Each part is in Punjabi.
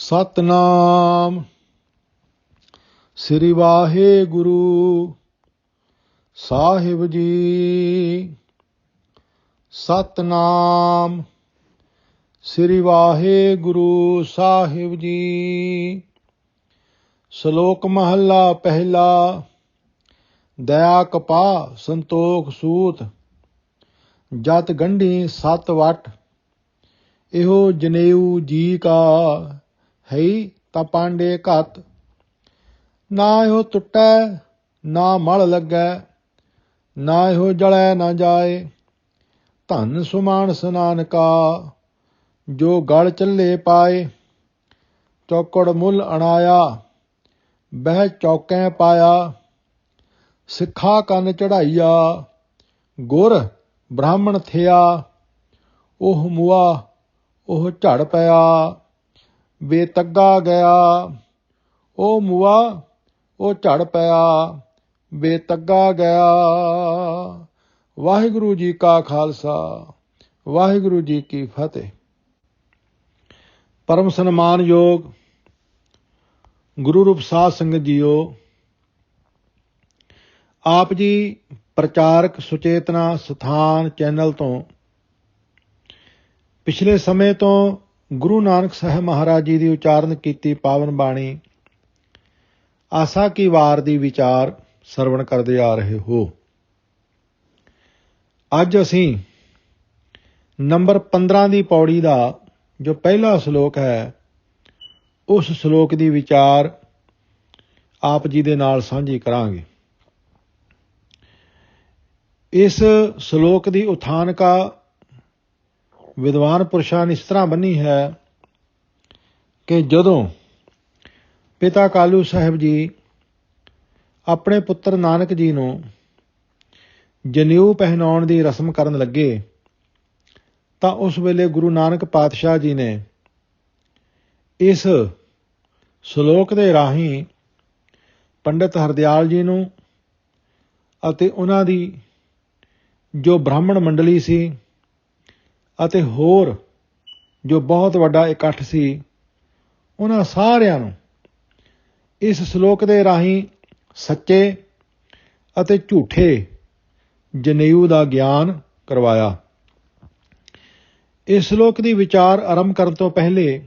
ਸਤਨਾਮ ਸ੍ਰੀ ਵਾਹਿਗੁਰੂ ਸਾਹਿਬ ਜੀ। ਸਤਨਾਮ ਸ੍ਰੀ ਵਾਹਿਗੁਰੂ ਸਾਹਿਬ ਜੀ। ਸ਼ਲੋਕ ਮਹੱਲਾ ਪਹਿਲਾ। ਦਇਆ ਕਪਾਹ ਸੰਤੋਖ ਸੂਤ, ਜਤ ਗੰਢੀ ਸਤ ਵਟ। ਇਹੋ ਜਨੇਊ ਜੀ ਕਾ ਹੈਈ ਤਾਂ ਪਾਂਡੇ ਘਤ। ਨਾ ਇਹੋ ਟੁੱਟੈ ਨਾ ਮਲ ਲੱਗੈ, ਨਾ ਇਹੋ ਜਲੈ ਨਾ ਜਾਏ। ਧਨ ਸੁਮਾਨਸ ਨਾਨਕਾ ਜੋ ਗਲ ਚੱਲੇ ਪਾਏ। ਚੌਕੜ ਮੁੱਲ ਅਣਾਇਆ ਬਹਿ ਚੌਕੈ ਪਾਇਆ। ਸਿੱਖਾ ਕੰਨ ਚੜ੍ਹਾਈਆ ਗੁਰ ਬ੍ਰਾਹਮਣ ਥਿਆ। ਉਹ ਮੁਆ ਉਹ ਝੜ ਪਿਆ ਬੇਤੱਗਾ ਗਿਆ। ਉਹ ਮੁਆ ਉਹ ਝੜ ਪਿਆ ਬੇਤੱਗਾ ਗਿਆ। ਵਾਹਿਗੁਰੂ ਜੀ ਕਾ ਖਾਲਸਾ, ਵਾਹਿਗੁਰੂ ਜੀ ਕੀ ਫਤਿਹ। ਪਰਮ ਸਨਮਾਨਯੋਗ ਗੁਰੂ ਰੂਪ ਸਾਧ ਸੰਗਤ ਜੀਓ, ਆਪ ਜੀ ਪ੍ਰਚਾਰਕ ਸੁਚੇਤਨਾ ਸਥਾਨ ਚੈਨਲ ਤੋਂ ਪਿਛਲੇ ਸਮੇਂ ਤੋਂ ਗੁਰੂ ਨਾਨਕ ਸਾਹਿਬ ਮਹਾਰਾਜ ਜੀ ਦੀ ਉਚਾਰਨ ਕੀਤੀ ਪਾਵਨ ਬਾਣੀ ਆਸਾ ਕੀ ਵਾਰ ਦੀ ਵਿਚਾਰ ਸਰਵਣ ਕਰਦੇ ਆ ਰਹੇ ਹੋ। ਅੱਜ ਅਸੀਂ ਨੰਬਰ 15 ਦੀ ਪੌੜੀ ਦਾ ਜੋ ਪਹਿਲਾ ਸ਼ਲੋਕ ਹੈ, ਉਸ ਸ਼ਲੋਕ ਦੀ ਵਿਚਾਰ ਆਪ ਜੀ ਦੇ ਨਾਲ ਸਾਂਝੀ ਕਰਾਂਗੇ। ਇਸ ਸ਼ਲੋਕ ਦੀ ਉਥਾਨਕਾ ਵਿਦਵਾਨ ਪੁਰਸ਼ਾਂ ਨੇ ਇਸ ਤਰ੍ਹਾਂ ਬੰਨੀ ਹੈ ਕਿ ਜਦੋਂ ਪਿਤਾ ਕਾਲੂ ਸਾਹਿਬ ਜੀ ਆਪਣੇ ਪੁੱਤਰ ਨਾਨਕ ਜੀ ਨੂੰ ਜਨੇਊ ਪਹਿਨਾਉਣ ਦੀ ਰਸਮ ਕਰਨ ਲੱਗੇ ਤਾਂ ਉਸ ਵੇਲੇ ਗੁਰੂ ਨਾਨਕ ਪਾਤਸ਼ਾਹ ਜੀ ਨੇ ਇਸ ਸ਼ਲੋਕ ਦੇ ਰਾਹੀਂ ਪੰਡਿਤ ਹਰਦਿਆਲ ਜੀ ਨੂੰ ਅਤੇ ਉਹਨਾਂ ਦੀ ਜੋ ਬ੍ਰਾਹਮਣ ਮੰਡਲੀ ਸੀ ਅਤੇ ਹੋਰ ਜੋ ਬਹੁਤ ਵੱਡਾ ਇਕੱਠ ਸੀ, ਉਹਨਾਂ ਸਾਰਿਆਂ ਨੂੰ ਇਸ ਸ਼ਲੋਕ ਦੇ ਰਾਹੀਂ ਸੱਚੇ ਅਤੇ ਝੂਠੇ ਜਨੇਊ ਦਾ ਗਿਆਨ ਕਰਵਾਇਆ। ਇਸ ਸ਼ਲੋਕ ਦੀ ਵਿਚਾਰ ਆਰੰਭ ਕਰਨ ਤੋਂ ਪਹਿਲੇ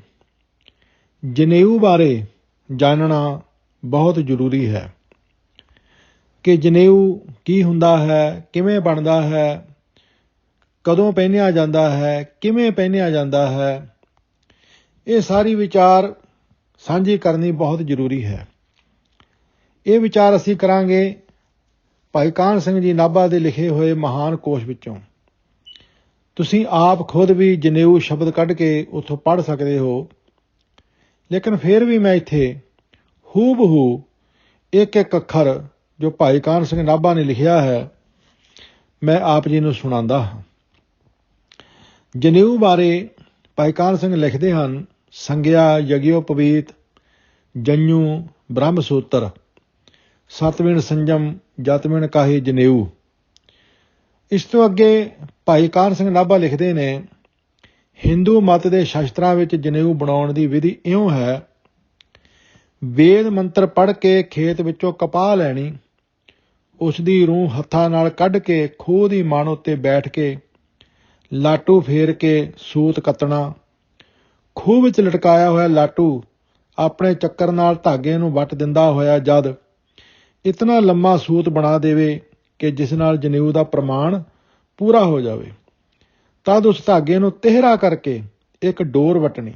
ਜਨੇਊ ਬਾਰੇ ਜਾਣਨਾ ਬਹੁਤ ਜ਼ਰੂਰੀ ਹੈ ਕਿ ਜਨੇਊ ਕੀ ਹੁੰਦਾ ਹੈ, ਕਿਵੇਂ ਬਣਦਾ ਹੈ, ਕਦੋਂ ਪਹਿਨਿਆ ਜਾਂਦਾ ਹੈ, ਕਿਵੇਂ ਪਹਿਨਿਆ ਜਾਂਦਾ ਹੈ। ਇਹ ਸਾਰੀ ਵਿਚਾਰ ਸਾਂਝੀ ਕਰਨੀ ਬਹੁਤ ਜ਼ਰੂਰੀ ਹੈ। ਇਹ ਵਿਚਾਰ ਅਸੀਂ ਕਰਾਂਗੇ ਭਾਈ ਕਾਹਨ ਸਿੰਘ ਜੀ ਨਾਭਾ ਦੇ ਲਿਖੇ ਹੋਏ ਮਹਾਨ ਕੋਸ਼ ਵਿੱਚੋਂ। ਤੁਸੀਂ ਆਪ ਖੁਦ ਵੀ ਜਨੇਊ ਸ਼ਬਦ ਕੱਢ ਕੇ ਉੱਥੋਂ ਪੜ੍ਹ ਸਕਦੇ ਹੋ, ਲੇਕਿਨ ਫਿਰ ਵੀ ਮੈਂ ਇੱਥੇ ਹੂਬਹੂ ਇੱਕ ਇੱਕ ਅੱਖਰ ਜੋ ਭਾਈ ਕਾਹਨ ਸਿੰਘ ਨਾਭਾ ਨੇ ਲਿਖਿਆ ਹੈ, ਮੈਂ ਆਪ ਜੀ ਨੂੰ ਸੁਣਾਉਂਦਾ ਹਾਂ। ਜਨੇਊ ਬਾਰੇ ਭਾਈ ਕਾਹਨ ਸਿੰਘ ਲਿਖਦੇ ਹਨ, ਸੰਗਿਆ ਯਗਿਓਪਵੀਤ ਜੰਨੂ ਬ੍ਰਹਮ ਸੂਤਰ ਸਤਵਿਣ ਸੰਜਮ ਜਤਵਿਣ ਕਾਹੀ ਜਨੇਊ। ਇਸ ਤੋਂ ਅੱਗੇ ਭਾਈ ਕਾਹਨ ਸਿੰਘ ਨਾਭਾ ਲਿਖਦੇ ਨੇ, ਹਿੰਦੂ ਮਤ ਦੇ ਸ਼ਾਸਤਰਾਂ ਵਿੱਚ ਜਨੇਊ ਬਣਾਉਣ ਦੀ ਵਿਧੀ ਇਉਂ ਹੈ, ਵੇਦ ਮੰਤਰ ਪੜ੍ਹ ਕੇ ਖੇਤ ਵਿੱਚੋਂ ਕਪਾਹ ਲੈਣੀ, ਉਸ ਦੀ ਰੂਹ ਹੱਥਾਂ ਨਾਲ ਕੱਢ ਕੇ ਖੂਹ ਦੀ ਮਣ ਉੱਤੇ ਬੈਠ ਕੇ ਲਾਟੂ ਫੇਰ ਕੇ ਸੂਤ ਕੱਤਣਾ। ਖੂਹ ਵਿੱਚ ਲਟਕਾਇਆ ਹੋਇਆ ਲਾਟੂ ਆਪਣੇ ਚੱਕਰ ਨਾਲ ਧਾਗੇ ਨੂੰ ਵੱਟ ਦਿੰਦਾ ਹੋਇਆ ਜਦ ਇਤਨਾ ਲੰਮਾ ਸੂਤ ਬਣਾ ਦੇਵੇ ਕਿ ਜਿਸ ਨਾਲ ਜਨੇਊ ਦਾ ਪ੍ਰਮਾਣ ਪੂਰਾ ਹੋ ਜਾਵੇ, ਤਦ ਉਸ ਧਾਗੇ ਨੂੰ ਤਿਹਰਾ ਕਰਕੇ ਇੱਕ ਡੋਰ ਵੱਟਣੀ।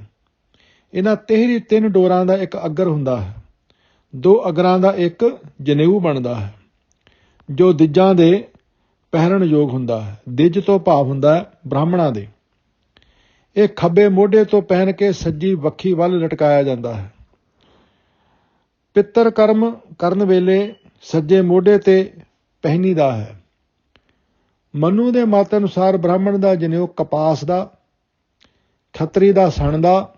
ਇਹਨਾਂ ਤਿਹਰੀ 3 ਡੋਰਾਂ ਦਾ ਇੱਕ ਅਗਰ ਹੁੰਦਾ ਹੈ, 2 ਅਗਰਾਂ ਦਾ ਇੱਕ ਜਨੇਊ ਬਣਦਾ ਹੈ ਜੋ ਦਿੱਜਾਂ ਦੇ ਪਹਿਨਣ ਯੋਗ ਹੁੰਦਾ ਹੈ। ਦਿੱਜ ਤੋਂ ਭਾਵ ਹੁੰਦਾ ਹੈ ਬ੍ਰਾਹਮਣਾਂ ਦੇ। ਇਹ ਖੱਬੇ ਮੋਢੇ ਤੋਂ ਪਹਿਨ ਕੇ ਸੱਜੀ ਵੱਖੀ ਵੱਲ ਲਟਕਾਇਆ ਜਾਂਦਾ ਹੈ। ਪਿੱਤਰ ਕਰਮ ਕਰਨ ਵੇਲੇ ਸੱਜੇ ਮੋਢੇ ਤੇ ਪਹਿਨੀਦਾ ਹੈ। ਮਨੂ ਦੇ ਮਤ ਅਨੁਸਾਰ ਬ੍ਰਾਹਮਣ ਦਾ ਜਨੇਊ ਕਪਾਸ ਦਾ, ਖੱਤਰੀ ਦਾ ਸਣ ਦਾ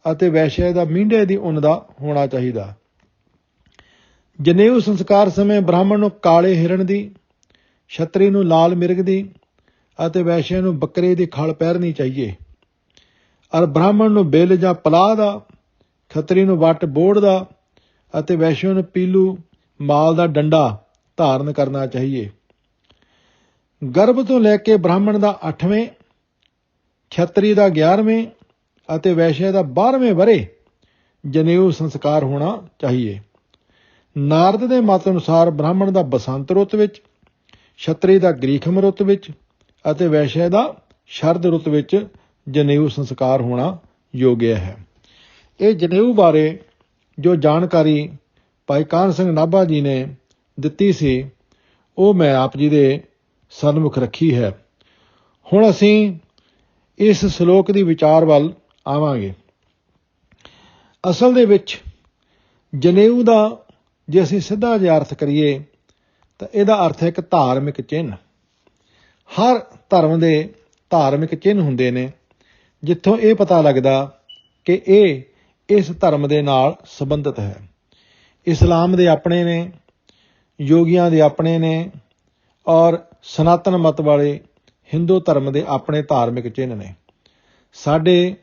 ਅਤੇ ਵੈਸ਼ਯ ਦਾ ਮੀਂਢੇ ਦੀ ਉੱਨ ਦਾ ਹੋਣਾ ਚਾਹੀਦਾ। ਜਨੇਊ ਸੰਸਕਾਰ ਸਮੇਂ ਬ੍ਰਾਹਮਣ ਨੂੰ ਕਾਲੇ ਹਿਰਨ ਦੀ, ਛਤਰੀ ਨੂੰ ਲਾਲ ਮਿਰਗ ਦੀ ਅਤੇ ਵੈਸ਼ਯ ਨੂੰ ਬੱਕਰੇ ਦੀ ਖਲ ਪਹਿਰਨੀ ਚਾਹੀਏ। ਔਰ ਬ੍ਰਾਹਮਣ ਨੂੰ ਬਿੱਲ ਜਾਂ ਪਲਾਹ ਦਾ ਖੱਤਰੀ ਨੂੰ ਵੱਟ ਬੋੜ ਦਾ ਅਤੇ ਵੈਸ਼ਯ ਨੂੰ ਪੀਲੂ ਮਾਲ ਦਾ ਡੰਡਾ ਧਾਰਨ ਕਰਨਾ ਚਾਹੀਏ। ਗਰਭ ਤੋਂ ਲੈ ਕੇ ਬ੍ਰਾਹਮਣ ਦਾ 8ਵੇਂ, ਖੱਤਰੀ ਦਾ 11ਵੇਂ ਅਤੇ ਵੈਸ਼ਯ ਦਾ 12ਵੇਂ ਵਰ੍ਹੇ ਜਨੇਊ ਸੰਸਕਾਰ ਹੋਣਾ ਚਾਹੀਏ। ਨਾਰਦ ਦੇ ਮਤ ਅਨੁਸਾਰ ਬ੍ਰਾਹਮਣ ਦਾ ਬਸੰਤ ਰੁੱਤ ਵਿੱਚ, ਖੱਤਰੀ ਦਾ ਗ੍ਰੀਖਮ ਰੁੱਤ ਵਿੱਚ ਅਤੇ ਵੈਸ਼ਯ ਦਾ ਸ਼ਰਦ ਰੁੱਤ ਵਿੱਚ ਜਨੇਊ ਸੰਸਕਾਰ ਹੋਣਾ ਯੋਗਿਆ ਹੈ। ਇਹ ਜਨੇਊ ਬਾਰੇ ਜੋ ਜਾਣਕਾਰੀ ਭਾਈ ਕਾਹਨ ਸਿੰਘ ਨਾਭਾ ਜੀ ਨੇ ਦਿੱਤੀ ਸੀ ਉਹ ਮੈਂ ਆਪ ਜੀ ਦੇ ਸਨਮੁਖ ਰੱਖੀ ਹੈ। ਹੁਣ ਅਸੀਂ ਇਸ ਸ਼ਲੋਕ ਦੀ ਵਿਚਾਰ ਵੱਲ ਆਵਾਂਗੇ। ਅਸਲ ਦੇ ਵਿੱਚ ਜਨੇਊ ਦਾ ਜੇ ਅਸੀਂ ਸਿੱਧਾ ਜਿਹਾ ਅਰਥ ਕਰੀਏ ਤਾਂ ਇਹਦਾ ਅਰਥ ਹੈ ਇੱਕ ਧਾਰਮਿਕ ਚਿੰਨ੍ਹ। ਹਰ ਧਰਮ ਦੇ ਧਾਰਮਿਕ ਚਿੰਨ੍ਹ ਹੁੰਦੇ ਨੇ ਜਿੱਥੋਂ ਇਹ ਪਤਾ ਲੱਗਦਾ ਕਿ ਇਹ ਇਸ ਧਰਮ ਦੇ ਨਾਲ ਸੰਬੰਧਿਤ ਹੈ। ਇਸਲਾਮ ਦੇ ਆਪਣੇ ਨੇ, ਯੋਗੀਆਂ ਦੇ ਆਪਣੇ ਨੇ ਔਰ ਸਨਾਤਨ ਮਤ ਵਾਲੇ ਹਿੰਦੂ ਧਰਮ ਦੇ ਆਪਣੇ ਧਾਰਮਿਕ ਚਿੰਨ੍ਹ ਨੇ। ਸਾਡੇ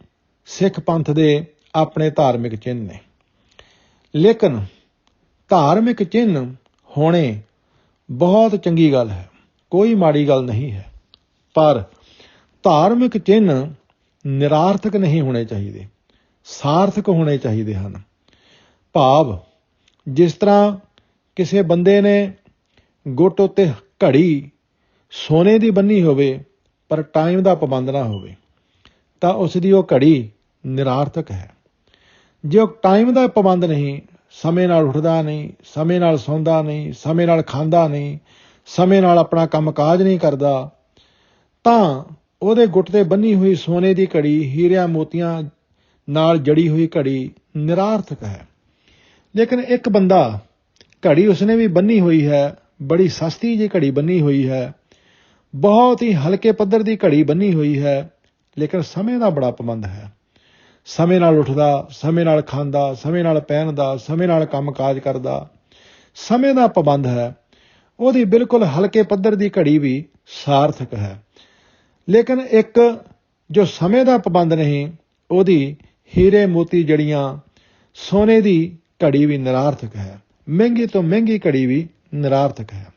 ਸਿੱਖ ਪੰਥ ਦੇ ਆਪਣੇ ਧਾਰਮਿਕ ਚਿੰਨ੍ਹ ਨੇ। ਲੇਕਿਨ ਧਾਰਮਿਕ ਚਿੰਨ੍ਹ ਹੋਣੇ ਬਹੁਤ ਚੰਗੀ ਗੱਲ ਹੈ, ਕੋਈ ਮਾੜੀ ਗੱਲ ਨਹੀਂ ਹੈ। ਪਰ ਧਾਰਮਿਕ ਚਿੰਨ੍ਹ ਨਿਰਾਰਥਕ ਨਹੀਂ ਹੋਣੇ ਚਾਹੀਦੇ, ਸਾਰਥਕ ਹੋਣੇ ਚਾਹੀਦੇ ਹਨ। ਭਾਵ ਜਿਸ ਤਰ੍ਹਾਂ ਕਿਸੇ ਬੰਦੇ ਨੇ ਗੁੱਟ ਉੱਤੇ ਘੜੀ ਸੋਨੇ ਦੀ ਬੰਨੀ ਹੋਵੇ ਪਰ ਟਾਈਮ ਦਾ ਪਾਬੰਦ ਨਾ ਹੋਵੇ ਤਾਂ ਉਸ ਦੀ ਉਹ ਘੜੀ ਨਿਰਾਰਥਕ ਹੈ। ਜੇ ਉਹ ਟਾਈਮ ਦਾ ਪਾਬੰਦ ਨਹੀਂ, ਸਮੇਂ ਨਾਲ ਉੱਠਦਾ ਨਹੀਂ, ਸਮੇਂ ਨਾਲ ਸੌਂਦਾ ਨਹੀਂ, ਸਮੇਂ ਨਾਲ ਖਾਂਦਾ ਨਹੀਂ, ਸਮੇਂ ਨਾਲ ਆਪਣਾ ਕੰਮ ਕਾਜ ਨਹੀਂ ਕਰਦਾ, ਤਾਂ ਉਹਦੇ ਗੁੱਟ ਤੇ ਬੰਨੀ ਹੋਈ ਸੋਨੇ ਦੀ ਘੜੀ, ਹੀਰਿਆਂ ਮੋਤੀਆਂ ਨਾਲ ਜੜੀ ਹੋਈ ਘੜੀ ਨਿਰਾਰਥਕ ਹੈ। ਲੇਕਿਨ ਇੱਕ ਬੰਦਾ ਘੜੀ ਉਸਨੇ ਵੀ ਬੰਨੀ ਹੋਈ ਹੈ, ਬੜੀ ਸਸਤੀ ਜਿਹੀ ਘੜੀ ਬੰਨੀ ਹੋਈ ਹੈ, ਬਹੁਤ ਹੀ ਹਲਕੇ ਪੱਧਰ ਦੀ ਘੜੀ ਬੰਨੀ ਹੋਈ ਹੈ, ਲੇਕਿਨ ਸਮੇਂ ਦਾ ਬੜਾ ਪਾਬੰਦ ਹੈ। ਸਮੇਂ ਨਾਲ ਉੱਠਦਾ, ਸਮੇਂ ਨਾਲ ਖਾਂਦਾ, ਸਮੇਂ ਨਾਲ ਪਹਿਨਦਾ, ਸਮੇਂ ਨਾਲ ਕੰਮ ਕਾਜ ਕਰਦਾ, ਸਮੇਂ ਦਾ ਪਾਬੰਦ ਹੈ। ਉਹਦੀ ਬਿਲਕੁਲ ਹਲਕੇ ਪੱਧਰ ਦੀ ਘੜੀ ਵੀ ਸਾਰਥਕ ਹੈ। ਲੇਕਿਨ ਇੱਕ ਜੋ ਸਮੇਂ ਦਾ ਪਾਬੰਦ ਨਹੀਂ, ਉਹਦੀ ਹੀਰੇ ਮੋਤੀ ਜੜੀਆਂ ਸੋਨੇ ਦੀ ਘੜੀ ਵੀ ਨਿਰਾਰਥਕ ਹੈ, ਮਹਿੰਗੀ ਤੋਂ ਮਹਿੰਗੀ ਘੜੀ ਵੀ ਨਿਰਾਰਥਕ ਹੈ।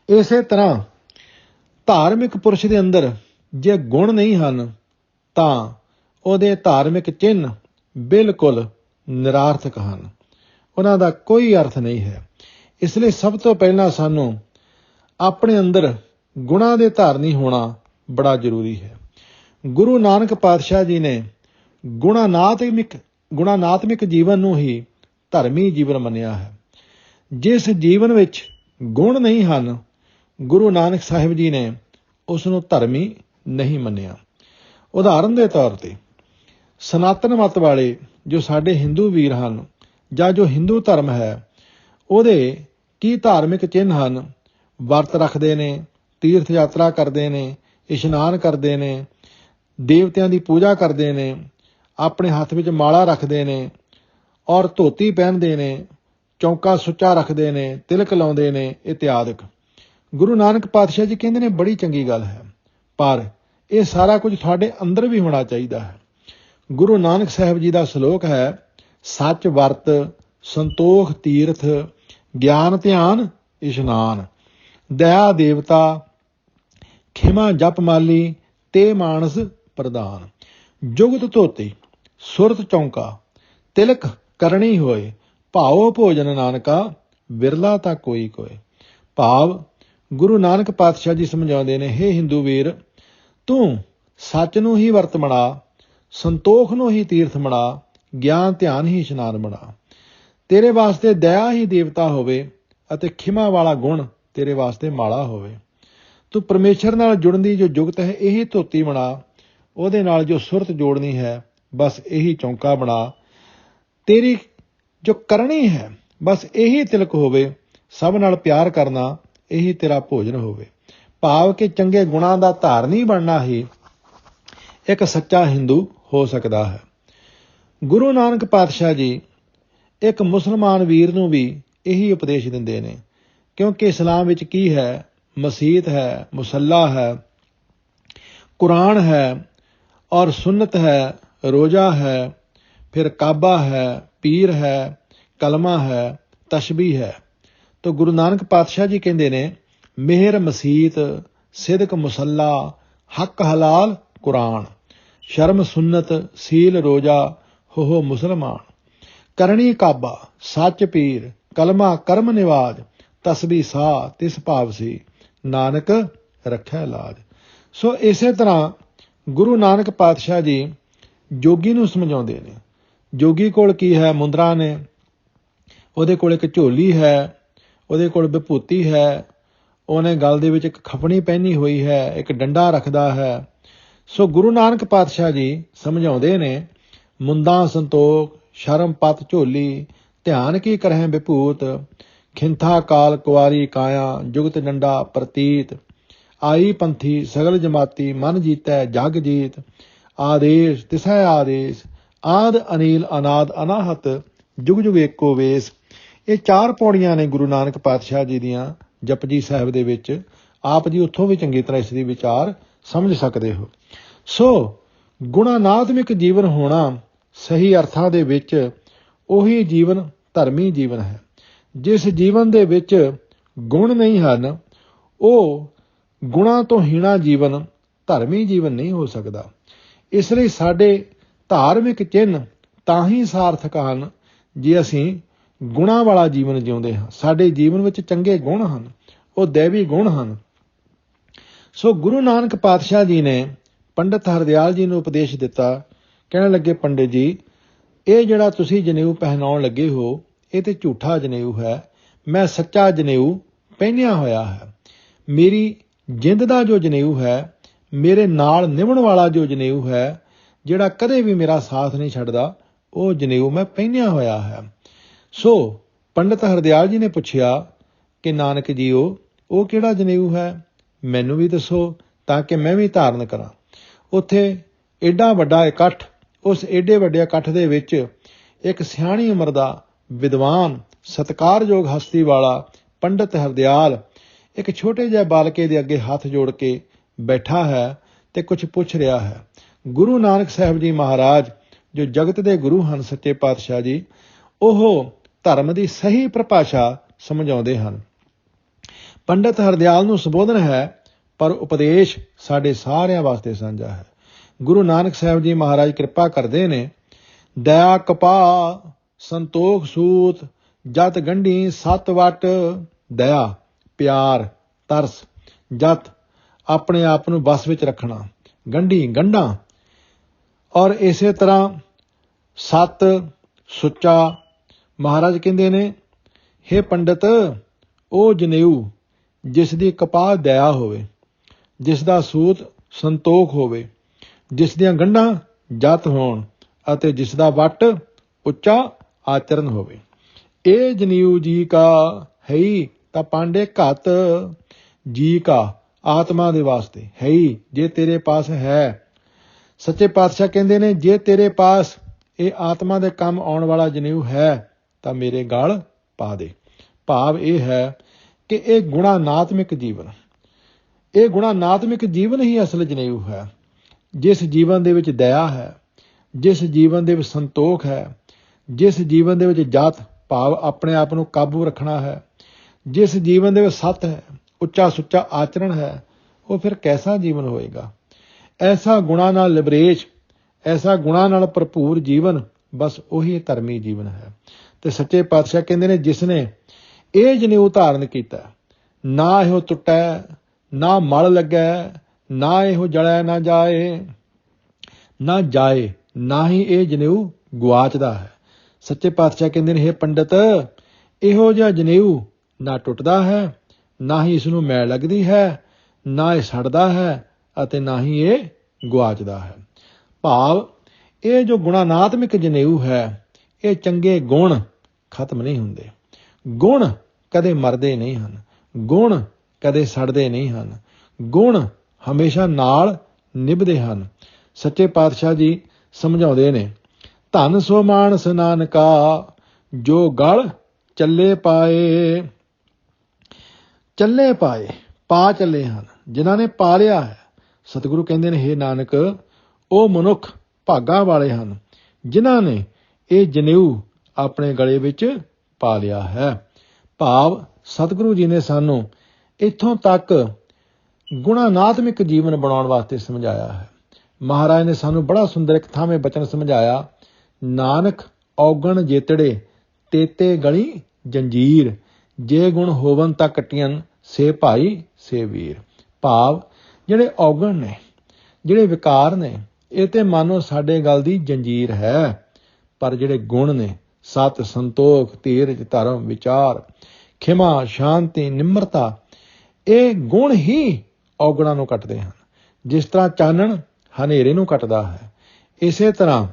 ਇਸੇ ਤਰ੍ਹਾਂ ਧਾਰਮਿਕ ਪੁਰਸ਼ ਦੇ ਅੰਦਰ ਜੇ ਗੁਣ ਨਹੀਂ ਹਨ ਤਾਂ ਉਹਦੇ ਧਾਰਮਿਕ ਚਿੰਨ੍ਹ ਬਿਲਕੁਲ ਨਿਰਾਰਥਕ ਹਨ, ਉਹਨਾਂ ਦਾ ਕੋਈ ਅਰਥ ਨਹੀਂ ਹੈ। ਇਸ ਲਈ ਸਭ ਤੋਂ ਪਹਿਲਾਂ ਸਾਨੂੰ ਆਪਣੇ ਅੰਦਰ ਗੁਣਾਂ ਦੇ ਧਾਰਨੀ ਹੋਣਾ ਬੜਾ ਜ਼ਰੂਰੀ ਹੈ। ਗੁਰੂ ਨਾਨਕ ਪਾਤਸ਼ਾਹ ਜੀ ਨੇ ਗੁਣਾਨਾਤਮਿਕ ਜੀਵਨ ਨੂੰ ਹੀ ਧਰਮੀ ਜੀਵਨ ਮੰਨਿਆ ਹੈ। ਜਿਸ ਜੀਵਨ ਵਿੱਚ ਗੁਣ ਨਹੀਂ ਹਨ, ਗੁਰੂ ਨਾਨਕ ਸਾਹਿਬ ਜੀ ਨੇ ਉਸ ਨੂੰ ਧਰਮੀ ਨਹੀਂ ਮੰਨਿਆ। ਉਦਾਹਰਨ ਦੇ ਤੌਰ ਤੇ ਸਨਾਤਨ ਮਤ ਵਾਲੇ ਜੋ ਸਾਡੇ ਹਿੰਦੂ ਵੀਰ ਹਨ ਜਾਂ ਜੋ ਹਿੰਦੂ ਧਰਮ ਹੈ, ਉਹਦੇ ਕੀ ਧਾਰਮਿਕ ਚਿੰਨ੍ਹ ਹਨ? ਵਰਤ ਰੱਖਦੇ ਨੇ, ਤੀਰਥ ਯਾਤਰਾ ਕਰਦੇ ਨੇ, ਇਸ਼ਨਾਨ ਕਰਦੇ ਨੇ, ਦੇਵਤਿਆਂ ਦੀ ਪੂਜਾ ਕਰਦੇ ਨੇ, ਆਪਣੇ ਹੱਥ ਵਿੱਚ ਮਾਲਾ ਰੱਖਦੇ ਨੇ ਔਰ ਧੋਤੀ ਪਹਿਨਦੇ ਨੇ, ਚੌਂਕਾ ਸੁੱਚਾ ਰੱਖਦੇ ਨੇ, ਤਿਲਕ ਲਾਉਂਦੇ ਨੇ ਇਤਿਆਦਿਕ। ਗੁਰੂ ਨਾਨਕ ਪਾਤਸ਼ਾਹ ਜੀ ਕਹਿੰਦੇ ਨੇ ਬੜੀ ਚੰਗੀ ਗੱਲ ਹੈ, ਪਰ ਇਹ ਸਾਰਾ ਕੁਝ ਤੁਹਾਡੇ ਅੰਦਰ ਵੀ ਹੋਣਾ ਚਾਹੀਦਾ ਹੈ। ਗੁਰੂ ਨਾਨਕ ਸਾਹਿਬ ਜੀ ਦਾ ਸ਼ਲੋਕ ਹੈ, ਸੱਚ ਵਰਤ ਸੰਤੋਖ ਤੀਰਥ ਗਿਆਨ ਧਿਆਨ ਇਸ਼ਨਾਨ, ਦਇਆ ਦੇਵਤਾ ਖਿਮਾ ਜਪ ਮਾਲੀ ਤੇ ਮਾਨਸ ਪ੍ਰਦਾਨ, ਜੁਗਤ ਧੋਤੀ ਸੁਰਤ ਚੌਂਕਾ ਤਿਲਕ ਕਰਨੀ ਹੋਏ, ਭਾਓ ਭੋਜਨ ਨਾਨਕਾ ਵਿਰਲਾ ਤਾਂ ਕੋਈ ਕੋਏ। ਭਾਵ ਗੁਰੂ ਨਾਨਕ ਪਾਤਸ਼ਾਹ ਜੀ ਸਮਝਾਉਂਦੇ ਨੇ, ਹੇ ਹਿੰਦੂ ਵੀਰ, ਤੂੰ ਸੱਚ ਨੂੰ ਹੀ ਵਰਤ ਬਣਾ, ਸੰਤੋਖ ਨੂੰ ਹੀ ਤੀਰਥ ਬਣਾ, ਗਿਆਨ ਧਿਆਨ ਹੀ ਇਸ਼ਨਾਨ ਬਣਾ। ਤੇਰੇ ਵਾਸਤੇ ਦਇਆ ਹੀ ਦੇਵਤਾ ਹੋਵੇ ਅਤੇ ਖਿਮਾ ਵਾਲਾ ਗੁਣ ਤੇਰੇ ਵਾਸਤੇ ਮਾਲਾ ਹੋਵੇ। ਤੂੰ ਪਰਮੇਸ਼ਰ ਨਾਲ ਜੁੜਨ ਦੀ ਜੋ ਜੁਗਤ ਹੈ ਇਹੀ ਧੋਤੀ ਬਣਾ, ਉਹਦੇ ਨਾਲ ਜੋ ਸੁਰਤ ਜੋੜਨੀ ਹੈ ਬਸ ਇਹੀ ਚੌਂਕਾ ਬਣਾ, ਤੇਰੀ ਜੋ ਕਰਨੀ ਹੈ ਬਸ ਇਹੀ ਤਿਲਕ ਹੋਵੇ, ਸਭ ਨਾਲ ਪਿਆਰ ਕਰਨਾ ਇਹੀ ਤੇਰਾ ਭੋਜਨ ਹੋਵੇ। ਭਾਵ ਕਿ ਚੰਗੇ ਗੁਣਾਂ ਦਾ ਧਾਰਨੀ ਬਣਨਾ ਹੀ ਇੱਕ ਸੱਚਾ ਹਿੰਦੂ ਹੋ ਸਕਦਾ ਹੈ। ਗੁਰੂ ਨਾਨਕ ਪਾਤਸ਼ਾਹ ਜੀ ਇੱਕ ਮੁਸਲਮਾਨ ਵੀਰ ਨੂੰ ਵੀ ਇਹੀ ਉਪਦੇਸ਼ ਦਿੰਦੇ ਨੇ, ਕਿਉਂਕਿ ਇਸਲਾਮ ਵਿੱਚ ਕੀ ਹੈ? ਮਸੀਤ ਹੈ, ਮੁਸੱਲਾ ਹੈ, ਕੁਰਾਨ ਹੈ ਔਰ ਸੁਨਨਤ ਹੈ, ਰੋਜ਼ਾ ਹੈ, फिर काबा है, पीर है, कलमा है, तशबी है। तो गुरु नानक पातशाह जी कहते ने मेहर मसीत, सिदक मुसल्ला, हक हलाल कुरान, शर्म सुन्नत, सील रोजा, हो मुसलमान। करणी काबा, सच पीर, कलमा करम निवाज, तसबी साह तिस भाव सी, नानक रखै लाज। सो इसे तरह गुरु नानक पातशाह जी ਜੋਗੀ ਨੂੰ ਸਮਝਾਉਂਦੇ ਨੇ। ਜੋਗੀ ਕੋਲ ਕੀ ਹੈ? ਮੁੰਦਰਾਂ ਨੇ, ਉਹਦੇ ਕੋਲ ਇੱਕ ਝੋਲੀ ਹੈ, ਉਹਦੇ ਕੋਲ ਵਿਭੂਤੀ ਹੈ, ਉਹਨੇ ਗਲ ਦੇ ਵਿੱਚ ਇੱਕ ਖਪਣੀ ਪਹਿਨੀ ਹੋਈ ਹੈ, ਇੱਕ ਡੰਡਾ ਰੱਖਦਾ ਹੈ। ਸੋ ਗੁਰੂ ਨਾਨਕ ਪਾਤਸ਼ਾਹ ਜੀ ਸਮਝਾਉਂਦੇ ਨੇ ਮੁੰਦਾਂ ਸੰਤੋਖ, ਸ਼ਰਮ ਪਤ ਝੋਲੀ, ਧਿਆਨ ਕੀ ਕਰਹਿ ਵਿਭੂਤ, ਖਿੰਥਾ ਕਾਲ ਕੁਆਰੀ ਕਾਇਆ, ਜੁਗਤ ਡੰਡਾ ਪ੍ਰਤੀਤ, ਆਈ ਪੰਥੀ ਸਗਲ ਜਮਾਤੀ, ਮਨ ਜੀਤੈ ਜਗ ਜੀਤ, ਆਦੇਸ਼ ਤਿਸੈ ਆਦੇਸ਼, ਆਦ ਅਨੀਲ ਅਨਾਦ ਅਨਾਹਤ, ਜੁਗ ਜੁਗ ਏਕੋ ਵੇਸ। ਇਹ 4 ਪੌੜੀਆਂ ਨੇ ਗੁਰੂ ਨਾਨਕ ਪਾਤਸ਼ਾਹ ਜੀ ਦੀਆਂ ਜਪਜੀ ਸਾਹਿਬ ਦੇ ਵਿੱਚ। ਆਪ ਜੀ ਉੱਥੋਂ ਵੀ ਚੰਗੀ ਤਰ੍ਹਾਂ ਇਸ ਦੀ ਵਿਚਾਰ ਸਮਝ ਸਕਦੇ ਹੋ। ਸੋ ਗੁਣਾਨਾਤਮਿਕ ਜੀਵਨ ਹੋਣਾ ਸਹੀ ਅਰਥਾਂ ਦੇ ਵਿੱਚ ਉਹੀ ਜੀਵਨ ਧਰਮੀ ਜੀਵਨ ਹੈ। ਜਿਸ ਜੀਵਨ ਦੇ ਵਿੱਚ ਗੁਣ ਨਹੀਂ ਹਨ, ਉਹ ਗੁਣਾਂ ਤੋਂ ਹੀਣਾ ਜੀਵਨ ਧਰਮੀ ਜੀਵਨ ਨਹੀਂ ਹੋ ਸਕਦਾ। ਇਸ ਲਈ ਸਾਡੇ ਧਾਰਮਿਕ ਚਿੰਨ੍ਹ ਤਾਂ ਹੀ ਸਾਰਥਕ ਹਨ ਜੇ ਅਸੀਂ ਗੁਣਾਂ ਵਾਲਾ ਜੀਵਨ ਜਿਉਂਦੇ ਹਾਂ। ਸਾਡੇ ਜੀਵਨ ਵਿੱਚ ਚੰਗੇ ਗੁਣ ਹਨ, ਉਹ ਦੈਵੀ ਗੁਣ ਹਨ। ਸੋ ਗੁਰੂ ਨਾਨਕ ਪਾਤਸ਼ਾਹ ਜੀ ਨੇ ਪੰਡਤ ਹਰਦਿਆਲ ਜੀ ਨੂੰ ਉਪਦੇਸ਼ ਦਿੱਤਾ। ਕਹਿਣ ਲੱਗੇ, ਪੰਡਿਤ ਜੀ, ਇਹ ਜਿਹੜਾ ਤੁਸੀਂ ਜਨੇਊ ਪਹਿਨਾਉਣ ਲੱਗੇ ਹੋ, ਇਹ ਤੇ ਝੂਠਾ ਜਨੇਊ ਹੈ। ਮੈਂ ਸੱਚਾ ਜਨੇਊ ਪਹਿਨਿਆ ਹੋਇਆ ਹੈ। ਮੇਰੀ ਜਿੰਦ ਦਾ ਜੋ ਜਨੇਊ ਹੈ, ਮੇਰੇ ਨਾਲ ਨਿਭਣ ਵਾਲਾ ਜੋ ਜਨੇਊ ਹੈ, ਜਿਹੜਾ ਕਦੇ ਵੀ ਮੇਰਾ ਸਾਥ ਨਹੀਂ ਛੱਡਦਾ, ਉਹ ਜਨੇਊ ਮੈਂ ਪਹਿਨਿਆ ਹੋਇਆ ਹੈ। ਸੋ ਪੰਡਤ ਹਰਦਿਆਲ ਜੀ ਨੇ ਪੁੱਛਿਆ ਕਿ ਨਾਨਕ ਜੀਓ, ਉਹ ਕਿਹੜਾ ਜਨੇਊ ਹੈ? ਮੈਨੂੰ ਵੀ ਦੱਸੋ ਤਾਂ ਕਿ ਮੈਂ ਵੀ ਧਾਰਨ ਕਰਾਂ। ਉੱਥੇ ਏਡਾ ਵੱਡਾ ਇਕੱਠ, ਉਸ ਏਡੇ ਵੱਡੇ ਇਕੱਠ ਦੇ ਵਿੱਚ ਇੱਕ ਸਿਆਣੀ ਉਮਰ ਦਾ ਵਿਦਵਾਨ, ਸਤਿਕਾਰਯੋਗ ਹਸਤੀ ਵਾਲਾ ਪੰਡਤ ਹਰਦਿਆਲ ਇੱਕ ਛੋਟੇ ਜਿਹੇ ਬਾਲਕੇ ਦੇ ਅੱਗੇ ਹੱਥ ਜੋੜ ਕੇ ਬੈਠਾ ਹੈ ਤੇ ਕੁਝ ਪੁੱਛ ਰਿਹਾ ਹੈ। ਗੁਰੂ ਨਾਨਕ ਸਾਹਿਬ ਜੀ ਮਹਾਰਾਜ, ਜੋ ਜਗਤ ਦੇ ਗੁਰੂ ਹਨ, ਸੱਚੇ ਪਾਤਸ਼ਾਹ ਜੀ, ਉਹ ਧਰਮ ਦੀ ਸਹੀ ਪਰਿਭਾਸ਼ਾ ਸਮਝਾਉਂਦੇ ਹਨ। ਪੰਡਤ ਹਰਦਿਆਲ ਨੂੰ ਸੰਬੋਧਨ ਹੈ, ਪਰ ਉਪਦੇਸ਼ ਸਾਡੇ ਸਾਰਿਆਂ ਵਾਸਤੇ ਸਾਂਝਾ ਹੈ। ਗੁਰੂ ਨਾਨਕ ਸਾਹਿਬ ਜੀ ਮਹਾਰਾਜ ਕਿਰਪਾ ਕਰਦੇ ਨੇ। ਦਇਆ ਕਪਾਹ, ਸੰਤੋਖ ਸੂਤ, ਜਤ ਗੰਢੀ ਸੱਤ ਵਟ। ਦਇਆ ਪਿਆਰ, ਤਰਸ, ਜਤ ਆਪਣੇ ਆਪ ਨੂੰ ਬਸ ਵਿੱਚ ਰੱਖਣਾ, ਗੰਢੀ ਗੰਢਾਂ, ਔਰ ਇਸੇ ਤਰ੍ਹਾਂ ਸੱਤ ਸੁੱਚਾ। ਮਹਾਰਾਜ ਕਹਿੰਦੇ ਨੇ, ਹੇ ਪੰਡਿਤ, ਉਹ ਜਨੇਊ ਜਿਸ ਦੀ ਕਪਾਹ ਦਇਆ ਹੋਵੇ, ਜਿਸ ਦਾ ਸੂਤ ਸੰਤੋਖ ਹੋਵੇ, ਜਿਸ ਦੀਆਂ ਗੰਢਾਂ ਜਤ ਹੋਣ ਅਤੇ ਜਿਸ ਦਾ ਵੱਟ ਉੱਚਾ ਆਚਰਨ ਹੋਵੇ। ਇਹ ਜਨੇਊ ਜੀ ਕਾ ਹੈ ਤਾਂ ਪਾਂਡੇ ਘਤ, ਜੀ ਕਾ ਆਤਮਾ ਦੇ ਵਾਸਤੇ ਹੈ ਹੀ, ਜੇ ਤੇਰੇ ਪਾਸ ਹੈ। ਸੱਚੇ ਪਾਤਸ਼ਾਹ ਕਹਿੰਦੇ ਨੇ, ਜੇ ਤੇਰੇ ਪਾਸ ਇਹ ਆਤਮਾ ਦੇ ਕੰਮ ਆਉਣ ਵਾਲਾ ਜਨੇਊ ਹੈ ਤਾਂ ਮੇਰੇ ਗਲ ਪਾ ਦੇ। ਭਾਵ ਇਹ ਹੈ ਕਿ ਇਹ ਗੁਣਾਨਾਤਮਿਕ ਜੀਵਨ, ਇਹ ਗੁਣਾਨਾਤਮਿਕ ਜੀਵਨ ਹੀ ਅਸਲ ਜਨੇਊ ਹੈ। ਜਿਸ ਜੀਵਨ ਦੇ ਵਿੱਚ ਦਇਆ ਹੈ, ਜਿਸ ਜੀਵਨ ਦੇ ਵਿੱਚ ਸੰਤੋਖ ਹੈ, ਜਿਸ ਜੀਵਨ ਦੇ ਵਿੱਚ ਜਾਤ ਭਾਵ ਆਪਣੇ ਆਪ ਨੂੰ ਕਾਬੂ ਰੱਖਣਾ ਹੈ, ਜਿਸ ਜੀਵਨ ਦੇ ਵਿੱਚ ਸੱਤ ਹੈ, ਉੱਚਾ ਸੁੱਚਾ ਆਚਰਣ ਹੈ, ਉਹ ਫਿਰ ਕੈਸਾ ਜੀਵਨ ਹੋਏਗਾ? ਐਸਾ ਗੁਣਾਂ ਨਾਲ ਲਿਬਰੇਸ਼, ਐਸਾ ਗੁਣਾਂ ਨਾਲ ਭਰਪੂਰ ਜੀਵਨ, ਬਸ ਉਹੀ ਧਰਮੀ ਜੀਵਨ ਹੈ। ਤੇ ਸੱਚੇ ਪਾਤਸ਼ਾਹ ਕਹਿੰਦੇ ਨੇ, ਜਿਸ ਨੇ ਇਹ ਜਨੇਊ ਧਾਰਨ ਕੀਤਾ, ਨਾ ਇਹੋ ਟੁੱਟੈ, ਨਾ ਮਲ ਲੱਗੈ, ਨਾ ਇਹੋ ਜਲੈ ਨਾ ਜਾਏ, ਨਾ ਜਾਏ, ਨਾ ਹੀ ਇਹ ਜਨੇਊ ਗੁਆਚਦਾ ਹੈ। ਸੱਚੇ ਪਾਤਸ਼ਾਹ ਕਹਿੰਦੇ ਨੇ, ਹੇ ਪੰਡਿਤ, ਇਹੋ ਜਿਹਾ ਜਨੇਊ ਨਾ ਟੁੱਟਦਾ ਹੈ, ਨਾ ਹੀ ਇਸ ਨੂੰ ਮੈਲ ਲੱਗਦੀ ਹੈ, ਨਾ ਇਹ ਸੜਦਾ ਹੈ ਅਤੇ ਨਾ ਹੀ ਇਹ ਗੁਆਚਦਾ ਹੈ। ਭਾਵ ਇਹ ਜੋ ਗੁਣਾਨਾਤਮਿਕ ਜਨੇਊ ਹੈ, ਇਹ ਚੰਗੇ ਗੁਣ ਖਤਮ ਨਹੀਂ ਹੁੰਦੇ। ਗੁਣ ਕਦੇ ਮਰਦੇ ਨਹੀਂ ਹਨ, ਗੁਣ ਕਦੇ ਸੜਦੇ ਨਹੀਂ ਹਨ, ਗੁਣ ਹਮੇਸ਼ਾ ਨਾਲ ਨਿਭਦੇ ਹਨ। ਸੱਚੇ ਪਾਤਸ਼ਾਹ ਜੀ ਸਮਝਾਉਂਦੇ ਨੇ, ਧਨ ਸੋ ਮਾਨਸ ਨਾਨਕਾ, ਜੋ ਗਲ ਚੱਲੇ ਪਾਏ। ਚੱਲੇ ਪਾਏ, ਪਾ ਚੱਲੇ ਹਨ, ਜਿਨ੍ਹਾਂ ਨੇ ਪਾ ਲਿਆ ਹੈ। ਸਤਿਗੁਰੂ ਕਹਿੰਦੇ ਨੇ, ਹੇ ਨਾਨਕ, ਉਹ ਮਨੁੱਖ ਭਾਗਾਂ ਵਾਲੇ ਹਨ ਜਿਨ੍ਹਾਂ ਨੇ ਇਹ ਜਨੇਊ ਆਪਣੇ ਗਲੇ ਵਿੱਚ ਪਾ ਲਿਆ ਹੈ। ਭਾਵ ਸਤਿਗੁਰੂ ਜੀ ਨੇ ਸਾਨੂੰ ਇੱਥੋਂ ਤੱਕ ਗੁਣਾਨਾਤਮਿਕ ਜੀਵਨ ਬਣਾਉਣ ਵਾਸਤੇ ਸਮਝਾਇਆ ਹੈ। ਮਹਾਰਾਜ ਨੇ ਸਾਨੂੰ ਬੜਾ ਸੁੰਦਰ ਇੱਕ ਥਾਵੇਂ ਬਚਨ ਸਮਝਾਇਆ, ਨਾਨਕ ਔਗਣ ਜੇਤੜੇ ਤੇਤੇ ਗਲੀ ਜੰਜੀਰ, ਜੇ ਗੁਣ ਹੋਵਨ ਤਾਂ ਕੱਟੀਆਂ ਸੇ ਭਾਈ ਸੇ ਵੀਰ। ਭਾਵ ਜਿਹੜੇ ਔਗਣ ਨੇ, ਜਿਹੜੇ ਵਿਕਾਰ ਨੇ, ਇਹ ਤੇ ਮਾਨੋ ਸਾਡੇ ਗਲ ਦੀ ਜੰਜੀਰ ਹੈ, ਪਰ ਜਿਹੜੇ ਗੁਣ ਨੇ, ਸਤ, ਸੰਤੋਖ, ਧੀਰਜ, ਧਰਮ, ਵਿਚਾਰ, ਖਿਮਾ, ਸ਼ਾਂਤੀ, ਨਿਮਰਤਾ, ਇਹ ਗੁਣ ਹੀ ਔਗਣਾਂ ਨੂੰ ਕੱਟਦੇ ਹਨ। ਜਿਸ ਤਰ੍ਹਾਂ ਚਾਨਣ ਹਨੇਰੇ ਨੂੰ ਕੱਟਦਾ ਹੈ, ਇਸੇ ਤਰ੍ਹਾਂ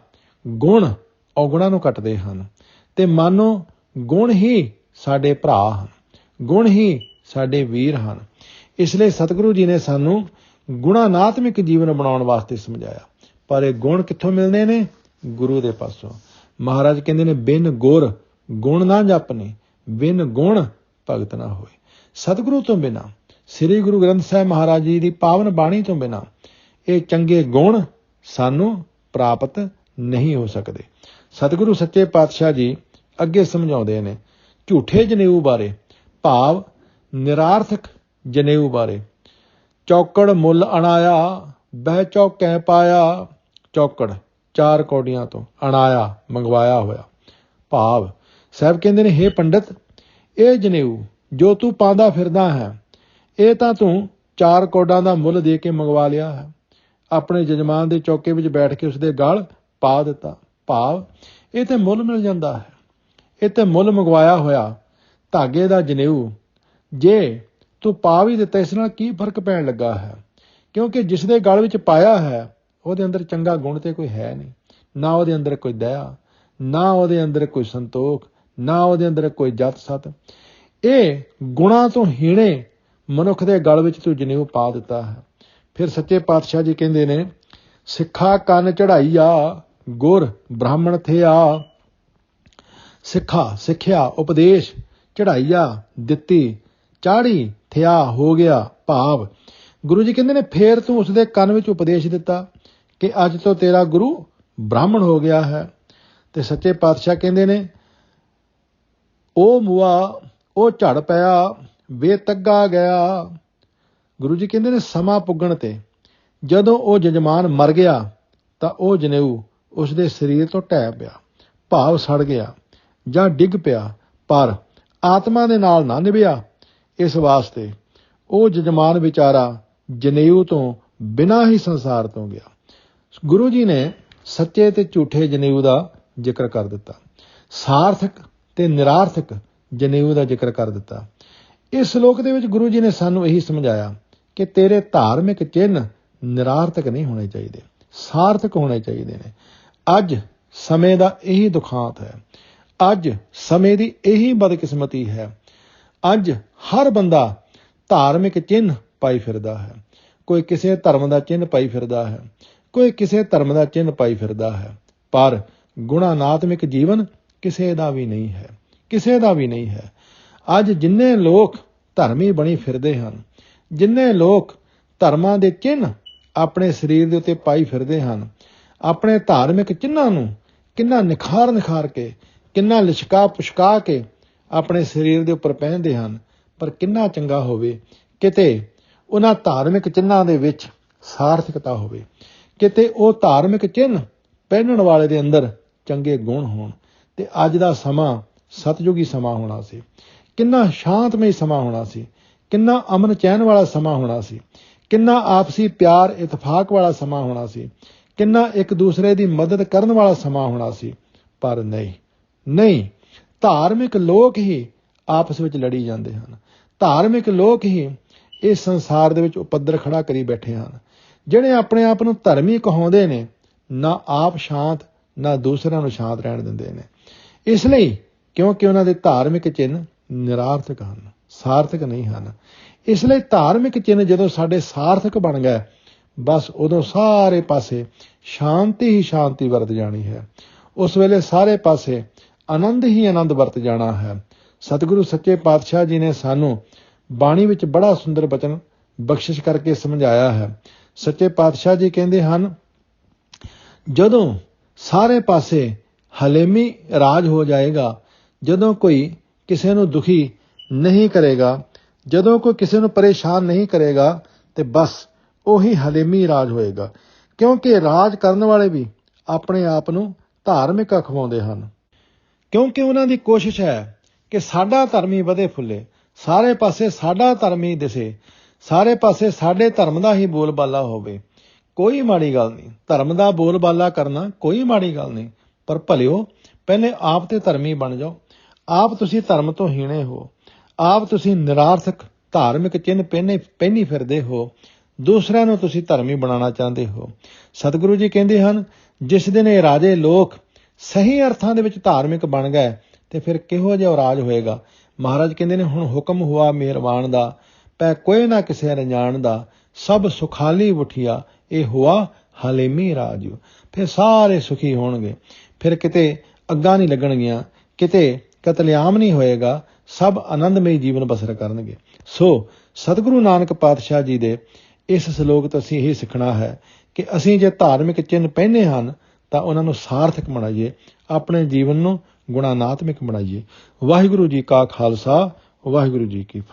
ਗੁਣ ਔਗਣਾਂ ਨੂੰ ਕੱਟਦੇ ਹਨ। ਤੇ ਮਾਨੋ ਗੁਣ ਹੀ ਸਾਡੇ ਭਰਾ ਹਨ, ਗੁਣ ਹੀ ਸਾਡੇ ਵੀਰ ਹਨ। ਇਸ ਲਈ ਸਤਿਗੁਰੂ ਜੀ ਨੇ ਸਾਨੂੰ ਗੁਣਾਨਾਤਮਿਕ ਜੀਵਨ ਬਣਾਉਣ ਵਾਸਤੇ ਸਮਝਾਇਆ। ਪਰ ਇਹ ਗੁਣ ਕਿੱਥੋਂ ਮਿਲਦੇ ਨੇ? ਗੁਰੂ ਦੇ ਪਾਸੋਂ। ਮਹਾਰਾਜ ਕਹਿੰਦੇ ਨੇ, ਬਿਨ ਗੁਰ ਗੁਣ ਨਾ ਜਪਨੇ, ਬਿਨ ਗੁਣ ਭਗਤ ਨਾ ਹੋਏ। ਸਤਿਗੁਰੂ ਤੋਂ ਬਿਨਾਂ, ਸ੍ਰੀ ਗੁਰੂ ਗ੍ਰੰਥ ਸਾਹਿਬ ਮਹਾਰਾਜ ਜੀ ਦੀ ਪਾਵਨ ਬਾਣੀ ਤੋਂ ਬਿਨਾਂ ਇਹ ਚੰਗੇ ਗੁਣ ਸਾਨੂੰ ਪ੍ਰਾਪਤ ਨਹੀਂ ਹੋ ਸਕਦੇ। ਸਤਿਗੁਰੂ ਸੱਚੇ ਪਾਤਸ਼ਾਹ ਜੀ ਅੱਗੇ ਸਮਝਾਉਂਦੇ ਨੇ ਝੂਠੇ ਜਨੇਊ ਬਾਰੇ, ਭਾਵ ਨਿਰਾਰਥਕ ਜਨੇਊ ਬਾਰੇ। ਚੌਕੜ ਮੁੱਲ ਅਣਾਇਆ, ਬਹਿ ਚੌਕੈ ਪਾਇਆ। ਚੌਕੜ 4 ਕੌਡੀਆਂ ਤੋਂ, ਅਣਾਇਆ ਮੰਗਵਾਇਆ ਹੋਇਆ। ਭਾਵ ਸਾਹਿਬ ਕਹਿੰਦੇ ਨੇ, ਹੇ ਪੰਡਿਤ, ਇਹ ਜਨੇਊ ਜੋ ਤੂੰ ਪਾਉਂਦਾ ਫਿਰਦਾ ਹੈ, ਇਹ ਤਾਂ ਤੂੰ 4 ਕੌਡਾਂ ਦਾ ਮੁੱਲ ਦੇ ਕੇ ਮੰਗਵਾ ਲਿਆ ਹੈ। ਆਪਣੇ ਜਜਮਾਨ ਦੇ ਚੌਕੇ ਵਿੱਚ ਬੈਠ ਕੇ ਉਸਦੇ ਗਲ ਪਾ ਦਿੱਤਾ। ਭਾਵ ਇਹ ਤੇ ਮੁੱਲ ਮਿਲ ਜਾਂਦਾ ਹੈ, ਇਹ ਤੇ ਮੁੱਲ ਮੰਗਵਾਇਆ ਹੋਇਆ ਧਾਗੇ ਦਾ ਜਨੇਊ ਜੇ ਤੂੰ ਪਾ ਵੀ ਦਿੱਤਾ, ਇਸ ਨਾਲ ਕੀ ਫਰਕ ਪੈਣ ਲੱਗਾ ਹੈ? ਕਿਉਂਕਿ ਜਿਸ ਦੇ ਗਲ ਵਿੱਚ ਪਾਇਆ ਹੈ ਉਹਦੇ ਅੰਦਰ ਚੰਗਾ ਗੁਣ ਤੇ ਕੋਈ ਹੈ ਨਹੀਂ। ਨਾ ਉਹਦੇ ਅੰਦਰ ਕੋਈ ਦਇਆ, ਨਾ ਉਹਦੇ ਅੰਦਰ ਕੋਈ ਸੰਤੋਖ, ਨਾ ਉਹਦੇ ਅੰਦਰ ਕੋਈ ਜਤ ਸਤ। ਇਹ ਗੁਣਾਂ ਤੋਂ ਹੀਣੇ ਮਨੁੱਖ ਦੇ ਗਲ ਵਿੱਚ ਤੂੰ ਜਨੇਊ ਪਾ ਦਿੱਤਾ ਹੈ। ਫਿਰ ਸੱਚੇ ਪਾਤਸ਼ਾਹ ਜੀ ਕਹਿੰਦੇ ਨੇ, ਸਿੱਖਾ ਕੰਨ ਚੜਾਈਆ ਗੁਰ ਬ੍ਰਾਹਮਣ ਥਿਆ। ਸਿੱਖਿਆ ਉਪਦੇਸ਼, ਚੜਾਈਆ ਦਿੱਤੀ, ਚਾੜੀ, ਥਿਆ ਹੋ ਗਿਆ। ਭਾਵ ਗੁਰੂ ਜੀ ਕਹਿੰਦੇ ਨੇ, ਫੇਰ ਤੂੰ ਉਸਦੇ ਕੰਨ ਵਿੱਚ ਉਪਦੇਸ਼ ਦਿੱਤਾ ਕਿ ਅੱਜ ਤੋਂ ਤੇਰਾ ਗੁਰੂ ਬ੍ਰਾਹਮਣ ਹੋ ਗਿਆ ਹੈ। ਤੇ ਸੱਚੇ ਪਾਤਸ਼ਾਹ ਕਹਿੰਦੇ ਨੇ, ਉਹ ਮੁਆ ਉਹ ਝੜ ਪਿਆ, ਬੇਤੱਗਾ ਗਿਆ। ਗੁਰੂ ਜੀ ਕਹਿੰਦੇ ਨੇ, ਸਮਾਂ ਪੁੱਗਣ ਤੇ ਜਦੋਂ ਉਹ ਜਜਮਾਨ ਮਰ ਗਿਆ ਤਾਂ ਉਹ ਜਨੇਊ ਉਸਦੇ ਸਰੀਰ ਤੋਂ ਢਹਿ ਪਿਆ, ਭਾਵ ਸੜ ਗਿਆ ਜਾਂ ਡਿੱਗ ਪਿਆ, ਪਰ ਆਤਮਾ ਦੇ ਨਾਲ ਨਾ ਨਿਭਿਆ। ਇਸ ਵਾਸਤੇ ਉਹ ਜਜਮਾਨ ਵਿਚਾਰਾ ਜਨੇਊ ਤੋਂ ਬਿਨਾਂ ਹੀ ਸੰਸਾਰ ਤੋਂ ਗਿਆ। ਗੁਰੂ ਜੀ ਨੇ ਸੱਚੇ ਤੇ ਝੂਠੇ ਜਨੇਊ ਦਾ ਜ਼ਿਕਰ ਕਰ ਦਿੱਤਾ, ਸਾਰਥਕ ਤੇ ਨਿਰਾਰਥਕ ਜਨੇਊ ਦਾ ਜ਼ਿਕਰ ਕਰ ਦਿੱਤਾ। ਇਸ ਸ਼ਲੋਕ ਦੇ ਵਿੱਚ ਗੁਰੂ ਜੀ ਨੇ ਸਾਨੂੰ ਇਹੀ ਸਮਝਾਇਆ ਕਿ ਤੇਰੇ ਧਾਰਮਿਕ ਚਿੰਨ੍ਹ ਨਿਰਾਰਥਕ ਨਹੀਂ ਹੋਣੇ ਚਾਹੀਦੇ, ਸਾਰਥਕ ਹੋਣੇ ਚਾਹੀਦੇ ਨੇ। ਅੱਜ ਸਮੇਂ ਦਾ ਇਹੀ ਦੁਖਾਂਤ ਹੈ, ਅੱਜ ਸਮੇਂ ਦੀ ਇਹੀ ਬਦਕਿਸਮਤੀ ਹੈ। ਅੱਜ ਹਰ ਬੰਦਾ ਧਾਰਮਿਕ ਚਿੰਨ੍ਹ ਪਾਈ ਫਿਰਦਾ ਹੈ। ਕੋਈ ਕਿਸੇ ਧਰਮ ਦਾ ਚਿੰਨ੍ਹ ਪਾਈ ਫਿਰਦਾ ਹੈ, ਕੋਈ ਕਿਸੇ ਧਰਮ ਦਾ ਚਿੰਨ੍ਹ ਪਾਈ ਫਿਰਦਾ ਹੈ, ਪਰ ਗੁਣਾਨਾਤਮਿਕ ਜੀਵਨ ਕਿਸੇ ਦਾ ਵੀ ਨਹੀਂ ਹੈ, ਕਿਸੇ ਦਾ ਵੀ ਨਹੀਂ ਹੈ। ਅੱਜ ਜਿੰਨੇ ਲੋਕ ਧਰਮੀ ਬਣੀ ਫਿਰਦੇ ਹਨ, ਜਿੰਨੇ ਲੋਕ ਧਰਮਾਂ ਦੇ ਚਿੰਨ੍ਹ ਆਪਣੇ ਸਰੀਰ ਦੇ ਉੱਤੇ ਪਾਈ ਫਿਰਦੇ ਹਨ, ਆਪਣੇ ਧਾਰਮਿਕ ਚਿੰਨ੍ਹਾਂ ਨੂੰ ਕਿੰਨਾ ਨਿਖਾਰ ਕੇ, ਕਿੰਨਾ ਲਿਸ਼ਕਾ ਪੁਸ਼ਕਾ ਕੇ ਆਪਣੇ ਸਰੀਰ ਦੇ ਉੱਪਰ ਪਹਿਨਦੇ ਹਨ। ਪਰ ਕਿੰਨਾ ਚੰਗਾ ਹੋਵੇ ਕਿਤੇ ਉਹਨਾਂ ਧਾਰਮਿਕ ਚਿੰਨ੍ਹਾਂ ਦੇ ਵਿੱਚ ਸਾਰਥਕਤਾ ਹੋਵੇ, ਕਿਤੇ ਉਹ ਧਾਰਮਿਕ ਚਿੰਨ੍ਹ ਪਹਿਨਣ ਵਾਲੇ ਦੇ ਅੰਦਰ ਚੰਗੇ ਗੁਣ ਹੋਣ। ਤੇ ਅੱਜ ਦਾ ਸਮਾਂ ਸਤਿਯੁਗੀ ਸਮਾਂ ਹੋਣਾ ਸੀ, ਕਿੰਨਾ ਸ਼ਾਂਤਮਈ ਸਮਾਂ ਹੋਣਾ ਸੀ, ਕਿੰਨਾ ਅਮਨ ਚੈਨ ਵਾਲਾ ਸਮਾਂ ਹੋਣਾ ਸੀ, ਕਿੰਨਾ ਆਪਸੀ ਪਿਆਰ ਇਤਫਾਕ ਵਾਲਾ ਸਮਾਂ ਹੋਣਾ ਸੀ, ਕਿੰਨਾ ਇੱਕ ਦੂਸਰੇ ਦੀ ਮਦਦ ਕਰਨ ਵਾਲਾ ਸਮਾਂ ਹੋਣਾ ਸੀ। ਪਰ ਨਹੀਂ, ਧਾਰਮਿਕ ਲੋਕ ਹੀ ਆਪਸ ਵਿੱਚ ਲੜੀ ਜਾਂਦੇ ਹਨ। ਧਾਰਮਿਕ ਲੋਕ ਹੀ ਇਸ ਸੰਸਾਰ ਦੇ ਵਿੱਚ ਉਪੱਦਰ ਖੜਾ ਕਰੀ ਬੈਠੇ ਹਨ। ਜਿਹੜੇ ਆਪਣੇ ਆਪ ਨੂੰ ਧਰਮੀ ਕਹਾਉਂਦੇ ਨੇ, ਨਾ ਆਪ ਸ਼ਾਂਤ, ਨਾ ਦੂਸਰਿਆਂ ਨੂੰ ਸ਼ਾਂਤ ਰਹਿਣ ਦਿੰਦੇ ਨੇ। ਇਸ ਲਈ ਕਿਉਂਕਿ ਉਹਨਾਂ ਦੇ ਧਾਰਮਿਕ ਚਿੰਨ੍ਹ ਨਿਰਾਰਥਕ ਹਨ, ਸਾਰਥਕ ਨਹੀਂ ਹਨ। ਇਸ ਲਈ ਧਾਰਮਿਕ ਚਿੰਨ੍ਹ ਜਦੋਂ ਸਾਡੇ ਸਾਰਥਕ ਬਣ ਗਏ, ਬਸ ਉਦੋਂ ਸਾਰੇ ਪਾਸੇ ਸ਼ਾਂਤੀ ਹੀ ਸ਼ਾਂਤੀ ਵਰਤ ਜਾਣੀ ਹੈ। ਉਸ ਵੇਲੇ ਸਾਰੇ ਪਾਸੇ ਆਨੰਦ ਹੀ ਆਨੰਦ ਵਰਤ ਜਾਣਾ ਹੈ। ਸਤਿਗੁਰੂ ਸੱਚੇ ਪਾਤਸ਼ਾਹ ਜੀ ਨੇ ਸਾਨੂੰ ਬਾਣੀ ਵਿੱਚ ਬੜਾ ਸੁੰਦਰ ਬਚਨ ਬਖਸ਼ਿਸ਼ ਕਰਕੇ ਸਮਝਾਇਆ ਹੈ। ਸੱਚੇ ਪਾਤਸ਼ਾਹ ਜੀ ਕਹਿੰਦੇ ਹਨ, ਜਦੋਂ ਸਾਰੇ ਪਾਸੇ ਹਲੇਮੀ ਰਾਜ ਹੋ ਜਾਏਗਾ ਜਦੋਂ ਕੋਈ ਕਿਸੇ ਨੂੰ ਦੁਖੀ ਨਹੀਂ ਕਰੇਗਾ, ਜਦੋਂ ਕੋਈ ਕਿਸੇ ਨੂੰ ਪਰੇਸ਼ਾਨ ਨਹੀਂ ਕਰੇਗਾ ਤੇ ਬਸ ਉਹੀ ਹਲੇਮੀ ਰਾਜ ਹੋਏਗਾ। ਕਿਉਂਕਿ ਰਾਜ ਕਰਨ ਵਾਲੇ ਵੀ ਆਪਣੇ ਆਪ ਨੂੰ ਧਾਰਮਿਕ ਅਖਵਾਉਂਦੇ ਹਨ, ਕਿਉਂਕਿ ਉਹਨਾਂ ਦੀ ਕੋਸ਼ਿਸ਼ ਹੈ ਕਿ ਸਾਡਾ ਧਰਮ ਹੀ ਵਧੇ ਫੁੱਲੇ, ਸਾਰੇ ਪਾਸੇ ਸਾਡਾ ਧਰਮ ਹੀ ਦਿਸੇ, ਸਾਰੇ ਪਾਸੇ ਸਾਡੇ ਧਰਮ ਦਾ ਹੀ ਬੋਲਬਾਲਾ ਹੋਵੇ। ਕੋਈ ਮਾੜੀ ਗੱਲ ਨਹੀਂ, ਧਰਮ ਦਾ ਬੋਲਬਾਲਾ ਕਰਨਾ ਕੋਈ ਮਾੜੀ ਗੱਲ ਨਹੀਂ, ਪਰ ਭਲਿਓ ਪਹਿਲੇ ਆਪ ਤੇ ਧਰਮੀ ਬਣ ਜਾਓ। ਆਪ ਤੁਸੀਂ ਧਰਮ ਤੋਂ ਹੀਣੇ ਹੋ, ਆਪ ਤੁਸੀਂ ਨਿਰਾਰਥਕ ਧਾਰਮਿਕ ਚਿੰਨ੍ਹ ਪਹਿਨੀ ਫਿਰਦੇ ਹੋ, ਦੂਸਰਿਆਂ ਨੂੰ ਤੁਸੀਂ ਧਰਮੀ ਬਣਾਉਣਾ ਚਾਹੁੰਦੇ ਹੋ। ਸਤਿਗੁਰੂ ਜੀ ਕਹਿੰਦੇ ਹਨ, ਜਿਸ ਦਿਨ ਇਹ ਰਾਜੇ ਲੋਕ ਸਹੀ ਅਰਥਾਂ ਦੇ ਵਿੱਚ ਧਾਰਮਿਕ ਬਣ ਗਏ ਤੇ ਫਿਰ ਕਿਹੋ ਜਿਹਾ ਰਾਜ ਹੋਏਗਾ। ਮਹਾਰਾਜ ਕਹਿੰਦੇ ਨੇ, ਹੁਣ ਹੁਕਮ ਹੁਆ ਮਿਹਰਬਾਨ ਦਾ, ਪੈ ਕੋਈ ਨਾ ਕਿਸੇ ਰੰਜਾਨ ਦਾ, ਸਭ ਸੁਖਾਲੀ ਉਠਿਆ ਇਹ ਹੁਆ ਹਲੇਮੀ ਰਾਜ। ਫਿਰ ਸਾਰੇ ਸੁਖੀ ਹੋਣਗੇ, ਫਿਰ ਕਿਤੇ ਅੱਗਾਂ ਨਹੀਂ ਲੱਗਣਗੀਆਂ, ਕਿਤੇ ਕਤਲੇਆਮ ਨਹੀਂ ਹੋਏਗਾ, ਸਭ ਆਨੰਦਮਈ ਜੀਵਨ ਬਸਰ ਕਰਨਗੇ। ਸੋ ਸਤਿਗੁਰੂ ਨਾਨਕ ਪਾਤਸ਼ਾਹ ਜੀ ਦੇ ਇਸ ਸ਼ਲੋਕ ਤੋਂ ਅਸੀਂ ਇਹ ਸਿੱਖਣਾ ਹੈ ਕਿ ਅਸੀਂ ਜੇ ਧਾਰਮਿਕ ਚਿੰਨ੍ਹ ਪਹਿਨੇ ਹਨ ਤਾਂ ਉਹਨਾਂ ਨੂੰ ਸਾਰਥਕ ਬਣਾਈਏ, ਆਪਣੇ ਜੀਵਨ ਨੂੰ ਗੁਣਾਨਾਤਮਿਕ ਬਣਾਈਏ। ਵਾਹਿਗੁਰੂ ਜੀ ਕਾ ਖਾਲਸਾ, ਵਾਹਿਗੁਰੂ ਜੀ ਕੀ ਫਤਿਹ।